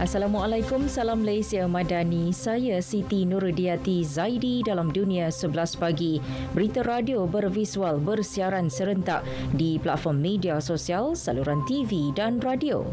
Assalamualaikum, salam Malaysia Madani. Saya Siti Nurdiati Zaidi dalam Dunia 11 Pagi. Berita radio bervisual bersiaran serentak di platform media sosial, saluran TV dan radio.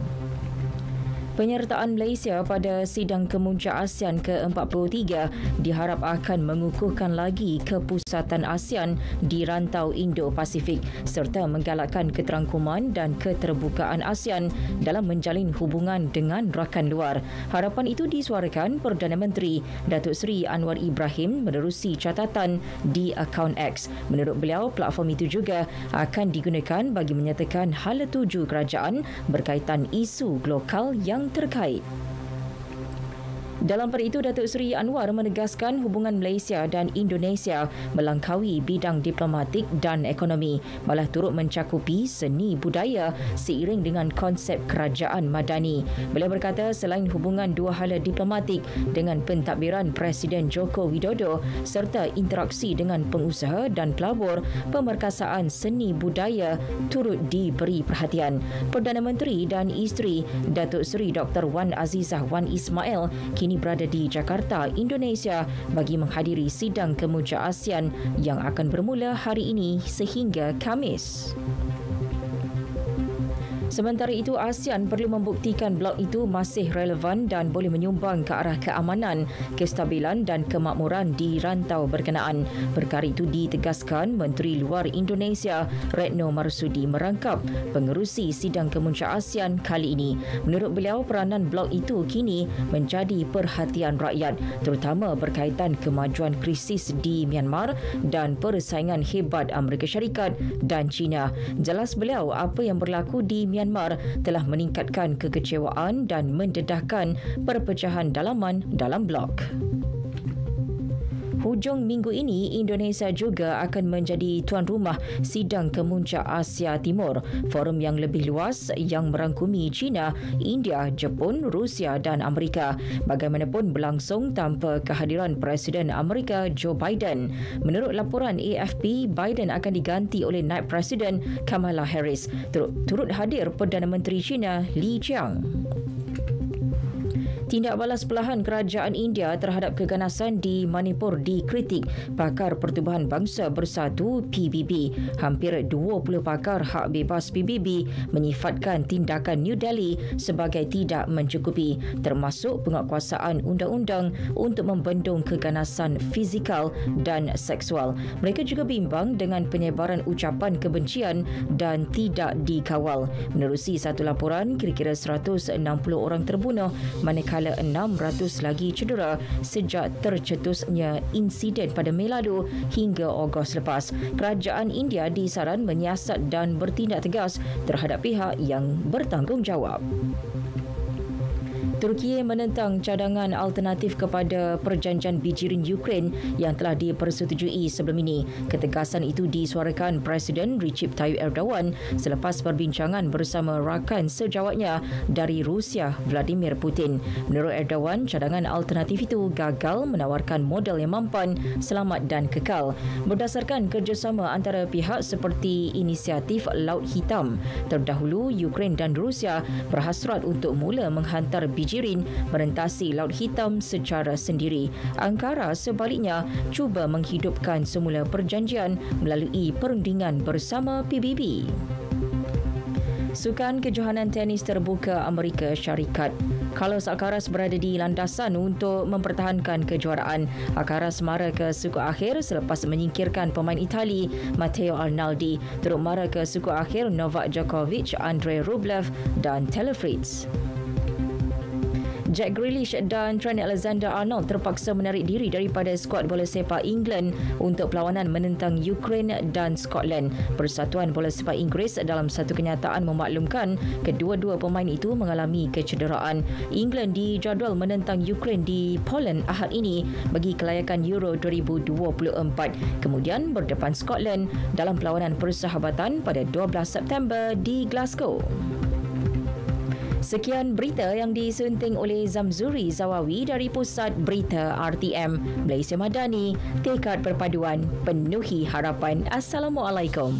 Penyertaan Malaysia pada sidang kemuncak ASEAN ke-43 diharap akan mengukuhkan lagi kepusatan ASEAN di rantau Indo-Pasifik serta menggalakkan keterangkuman dan keterbukaan ASEAN dalam menjalin hubungan dengan rakan luar. Harapan itu disuarakan Perdana Menteri Datuk Seri Anwar Ibrahim menerusi catatan di akaun X. Menurut beliau, platform itu juga akan digunakan bagi menyatakan hala tuju kerajaan berkaitan isu lokal yang terkait. Dalam pada itu, Datuk Seri Anwar menegaskan hubungan Malaysia dan Indonesia melangkaui bidang diplomatik dan ekonomi, malah turut mencakupi seni budaya seiring dengan konsep kerajaan madani. Beliau berkata selain hubungan dua hala diplomatik dengan pentadbiran Presiden Joko Widodo serta interaksi dengan pengusaha dan pelabur, pemerkasaan seni budaya turut diberi perhatian. Perdana Menteri dan isteri Datuk Seri Dr. Wan Azizah Wan Ismail kini berada di Jakarta, Indonesia bagi menghadiri sidang kemuncak ASEAN yang akan bermula hari ini sehingga Khamis. Sementara itu, ASEAN perlu membuktikan blok itu masih relevan dan boleh menyumbang ke arah keamanan, kestabilan dan kemakmuran di rantau berkenaan. Perkara itu ditegaskan Menteri Luar Indonesia Retno Marsudi merangkap pengerusi sidang kemuncak ASEAN kali ini. Menurut beliau, peranan blok itu kini menjadi perhatian rakyat, terutama berkaitan kemajuan krisis di Myanmar dan persaingan hebat Amerika Syarikat dan China. Jelas beliau, apa yang berlaku di Myanmar telah meningkatkan kekecewaan dan mendedahkan perpecahan dalaman dalam blok. Hujung minggu ini, Indonesia juga akan menjadi tuan rumah sidang kemuncak Asia Timur, forum yang lebih luas yang merangkumi China, India, Jepun, Rusia dan Amerika. Bagaimanapun berlangsung tanpa kehadiran Presiden Amerika Joe Biden. Menurut laporan AFP, Biden akan diganti oleh Naib Presiden Kamala Harris. Turut hadir Perdana Menteri China Li Qiang. Tindak balas pelahan kerajaan India terhadap keganasan di Manipur dikritik Pakar Pertubuhan Bangsa Bersatu PBB. Hampir 20 pakar hak bebas PBB menyifatkan tindakan New Delhi sebagai tidak mencukupi, termasuk penguatkuasaan undang-undang untuk membendung keganasan fizikal dan seksual. Mereka juga bimbang dengan penyebaran ucapan kebencian dan tidak dikawal. Menerusi satu laporan, kira-kira 160 orang terbunuh manakala 600 lagi cedera sejak tercetusnya insiden pada Mei lalu hingga Ogos lepas. Kerajaan India disaran menyiasat dan bertindak tegas terhadap pihak yang bertanggungjawab. Turki menentang cadangan alternatif kepada perjanjian bijirin Ukraine yang telah dipersetujui sebelum ini. Ketegasan itu disuarakan Presiden Recep Tayyip Erdogan selepas perbincangan bersama rakan sejawatnya dari Rusia, Vladimir Putin. Menurut Erdogan, cadangan alternatif itu gagal menawarkan modal yang mampan, selamat dan kekal. Berdasarkan kerjasama antara pihak seperti inisiatif Laut Hitam, terdahulu Ukraine dan Rusia berhasrat untuk mula menghantar bijirin merentasi Laut Hitam secara sendiri. Ankara sebaliknya cuba menghidupkan semula perjanjian melalui perundingan bersama PBB. Sukan kejohanan tenis terbuka Amerika Syarikat, Carlos Alcaraz berada di landasan untuk mempertahankan kejuaraan. Alcaraz mara ke suku akhir selepas menyingkirkan pemain Itali Matteo Arnaldi, turut mara ke suku akhir Novak Djokovic, Andrei Rublev dan Taylor Fritz. Jack Grealish dan Trent Alexander-Arnold terpaksa menarik diri daripada skuad bola sepak England untuk perlawanan menentang Ukraine dan Scotland. Persatuan Bola Sepak Inggeris dalam satu kenyataan memaklumkan kedua-dua pemain itu mengalami kecederaan. England dijadual menentang Ukraine di Poland Ahad ini bagi kelayakan Euro 2024. Kemudian berdepan Scotland dalam perlawanan persahabatan pada 12 September di Glasgow. Sekian berita yang disunting oleh Zamzuri Zawawi dari Pusat Berita RTM Malaysia Madani. Tekad perpaduan, penuhi harapan. Assalamualaikum.